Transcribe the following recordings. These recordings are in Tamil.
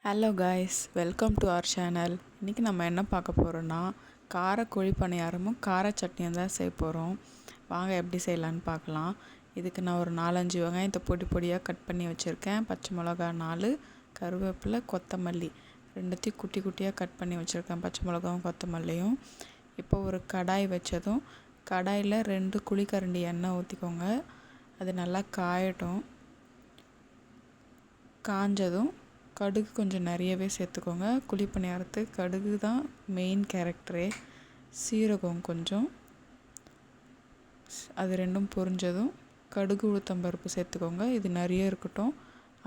Hello guys, welcome to our channel. இன்றைக்கி நம்ம என்ன பார்க்க போகிறோன்னா கார கோழி பணியாரமும் கார சட்னியும் தான் செய்ய போகிறோம். வாங்க எப்படி செய்யலான்னு பார்க்கலாம். இதுக்கு நான் ஒரு 4-5 வெங்காயத்தை பொடி பொடியாக கட் பண்ணி வச்சுருக்கேன். பச்சை மிளகா 4, கருவேப்பிலை, கொத்தமல்லி ரெண்டுத்தையும் குட்டி குட்டியாக கட் பண்ணி வச்சுருக்கேன். பச்சை மிளகாவும் கொத்தமல்லியும். இப்போ ஒரு கடாய் வச்சதும் கடாயில் 2 குழிக்கரண்டி எண்ணெய் ஊற்றிக்கோங்க. அது நல்லா காயட்டும். காஞ்சதும் கடுகு கொஞ்சம் நிறையவே சேர்த்துக்கோங்க. குழி பணியாரத்துக்கு கடுகு தான் மெயின் கேரக்டரே. சீரகம் கொஞ்சம், அது ரெண்டும் பொரிஞ்சதும் கடுகு உளுத்தம்பருப்பு சேர்த்துக்கோங்க. இது நிறைய இருக்கட்டும்.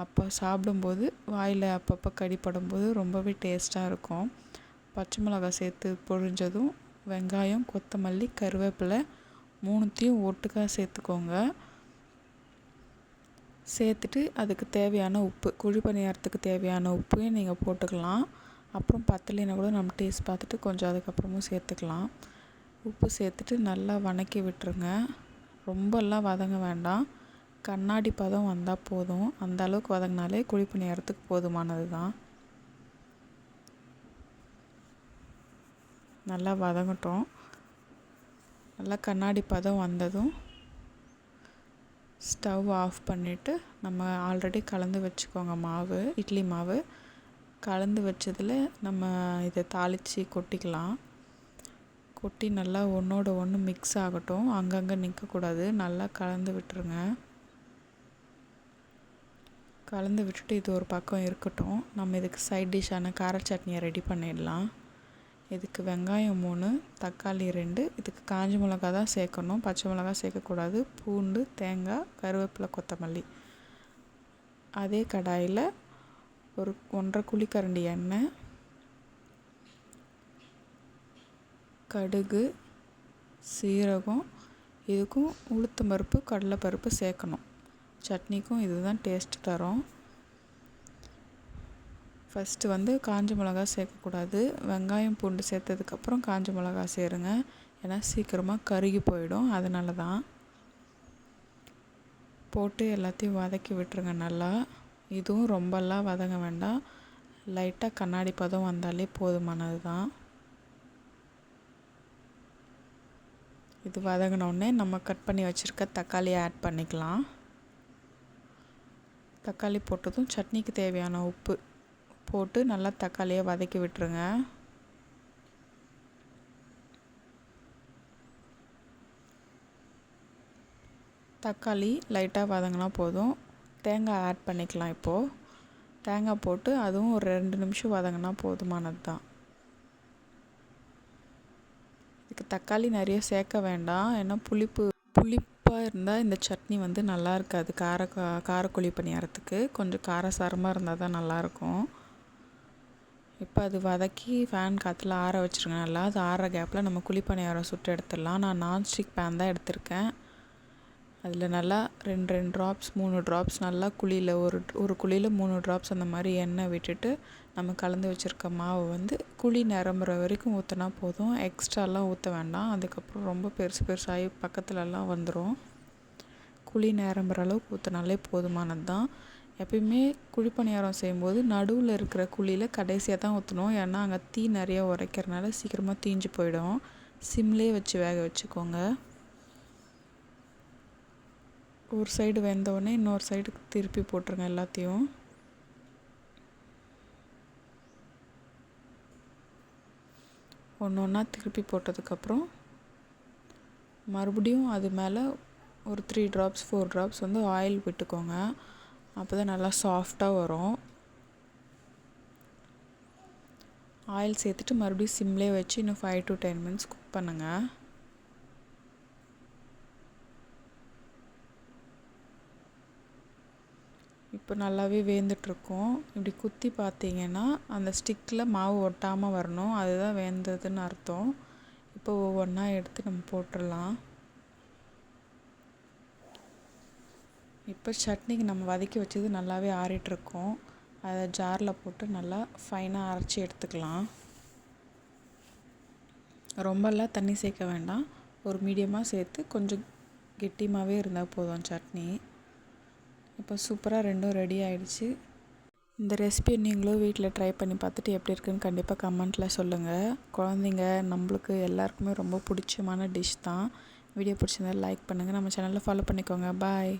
அப்போ சாப்பிடும்போது வாயில் அப்பப்போ கடிப்படும்போது ரொம்பவே டேஸ்ட்டாக இருக்கும். பச்சை மிளகாய் சேர்த்து பொரிஞ்சதும் வெங்காயம், கொத்தமல்லி, கருவேப்பிலை 3த்தையும் ஒட்டுக்காக சேர்த்துக்கோங்க. சேர்த்துட்டு அதுக்கு தேவையான உப்பு, குழி பணியாரத்துக்கு தேவையான உப்பையும் நீங்கள் போட்டுக்கலாம். அப்புறம் பத்தலைன்னா கூட நம்ம டேஸ்ட் பார்த்துட்டு கொஞ்சம் அதுக்கப்புறமும் சேர்த்துக்கலாம். உப்பு சேர்த்துட்டு நல்லா வதக்கி விட்டுருங்க. ரொம்பலாம் வதங்க வேண்டாம், கண்ணாடி பதம் வந்தால் போதும். அந்த அளவுக்கு வதங்கினாலே குழி பணியாரத்துக்கு போதுமானது தான். நல்லா வதங்கட்டும். நல்லா கண்ணாடி பதம் வந்ததும் ஸ்டவ் ஆஃப் பண்ணிவிட்டு நம்ம ஆல்ரெடி கலந்து வச்சுக்கோங்க மாவு, இட்லி மாவு. கலந்து வச்சதில் நம்ம இதை தாளித்து கொட்டிக்கலாம். கொட்டி நல்லா ஒன்றோட ஒன்று மிக்ஸ் ஆகட்டும். அங்கங்கே நிற்கக்கூடாது. நல்லா கலந்து விட்டுருங்க. கலந்து விட்டுட்டு இது ஒரு பக்கம் இருக்கட்டும். நம்ம இதுக்கு சைட் டிஷ்ஷான கார சட்னியை ரெடி பண்ணிடலாம். இதுக்கு வெங்காயம் 3, தக்காளி 2, இதுக்கு காஞ்ச மிளகா தான் சேர்க்கணும், பச்சை மிளகா சேர்க்கக்கூடாது. பூண்டு, தேங்காய், கருவேப்பிலை, கொத்தமல்லி. அதே கடாயில் ஒரு 1.5 குழிக்கரண்டி எண்ணெய், கடுகு, சீரகம், இதுக்கும் உளுத்தம்பருப்பு, கடலைப்பருப்பு சேர்க்கணும். சட்னிக்கும் இதுதான் டேஸ்ட் தரும். ஃபஸ்ட்டு காஞ்ச மிளகா சேர்க்கக்கூடாது. வெங்காயம், பூண்டு சேர்த்ததுக்கப்புறம் காஞ்ச மிளகா சேருங்க. ஏன்னா சீக்கிரமாக கருகி போயிடும். அதனால தான் போட்டு எல்லாத்தையும் வதக்கி விட்டுருங்க நல்லா. இதுவும் ரொம்பலாம் வதங்க வேண்டாம், லைட்டாக கண்ணாடி பதம் வந்தாலே போதுமானது தான். இது வதங்கினோடனே நம்ம கட் பண்ணி வச்சுருக்க தக்காளியை ஆட் பண்ணிக்கலாம். தக்காளி போட்டதும் சட்னிக்கு தேவையான உப்பு போட்டு நல்லா தக்காளியை வதக்கி விட்டுருங்க. தக்காளி லைட்டாக வதங்கினா போதும். தேங்காய் ஆட் பண்ணிக்கலாம். இப்போது தேங்காய் போட்டு அதுவும் ஒரு 2 நிமிஷம் வதங்கினா போதுமானது தான். இதுக்கு தக்காளி நிறைய சேர்க்க வேண்டாம், ஏன்னா புளிப்பாக இருந்தால் இந்த சட்னி நல்லா இருக்காது. காரக்கோழி பணியாரத்துக்கு கொஞ்சம் காரசாரமாக இருந்தால் தான் நல்லாயிருக்கும். இப்போ அது வதக்கி ஃபேன் காற்றுல ஆற வச்சுருங்க நல்லா. அது ஆற கேப்பில் நம்ம குழி பணியாரம் சுட்டு எடுத்துடலாம். நான் நான்ஸ்டிக் பேன் தான் எடுத்திருக்கேன். அதில் நல்லா 2 ட்ராப்ஸ் 3 ட்ராப்ஸ் நல்லா குழியில் ஒரு குழியில் 3 ட்ராப்ஸ் அந்த மாதிரி எண்ணெய் விட்டுட்டு நம்ம கலந்து வச்சுருக்க மாவு குழி நிரம்புற வரைக்கும் ஊற்றினா போதும். எக்ஸ்ட்ராலாம் ஊற்ற வேண்டாம். அதுக்கப்புறம் ரொம்ப பெருசாகி பக்கத்துலலாம் வந்துடும். குழி நிரம்புற அளவுக்கு ஊற்றினாலே போதுமானது தான். எப்பயுமே குழி பணியாரம் செய்யும்போது நடுவில் இருக்கிற குழியில் கடைசியாக தான் ஊற்றணும். ஏன்னா அங்கே தீ நிறைய உரைக்கிறனால சீக்கிரமாக தீஞ்சு போயிடும். சிம்லேயே வச்சு வேக வச்சுக்கோங்க. ஒரு சைடு வெந்தோடனே இன்னொரு சைடுக்கு திருப்பி போட்டுருங்க எல்லாத்தையும். ஒன்று ஒன்றா திருப்பி போட்டதுக்கப்புறம் மறுபடியும் அது மேலே ஒரு 3 ட்ராப்ஸ் 4 ட்ராப்ஸ் ஆயில் விட்டுக்கோங்க. அப்போ தான் நல்லா சாஃப்டாக வரும். ஆயில் சேர்த்துட்டு மறுபடியும் சிம்லேயே வச்சு இன்னும் 5 to 10 minutes குக் பண்ணுங்கள். இப்போ நல்லாவே வேந்துட்டுருக்கும். இப்படி குத்தி பார்த்தீங்கன்னா அந்த ஸ்டிக்கில் மாவு ஒட்டாமல் வரணும், அதுதான் வேந்ததுன்னு அர்த்தம். இப்போ ஒவ்வொன்றா எடுத்து நம்ம போட்டுடலாம். இப்போ சட்னிக்கு நம்ம வதக்கி வச்சது நல்லாவே ஆறிட்டுருக்கோம். அதை ஜாரில் போட்டு நல்லா ஃபைனாக அரைச்சி எடுத்துக்கலாம். ரொம்பலாம் தண்ணி சேர்க்க வேண்டாம், ஒரு மீடியமாக சேர்த்து கொஞ்சம் கெட்டியாகவே இருந்தால் போதும் சட்னி. இப்போ சூப்பராக ரெண்டும் ரெடி ஆகிடுச்சு. இந்த ரெசிபியை நீங்களும் வீட்டில் ட்ரை பண்ணி பார்த்துட்டு எப்படி இருக்குன்னு கண்டிப்பாக கமெண்ட்டில் சொல்லுங்கள். குழந்தைங்க நம்மளுக்கு எல்லாருக்குமே ரொம்ப பிடிச்சமான டிஷ் தான். வீடியோ பிடிச்சிருந்தா லைக் பண்ணுங்கள். நம்ம சேனலில் ஃபாலோ பண்ணிக்கோங்க. பாய்.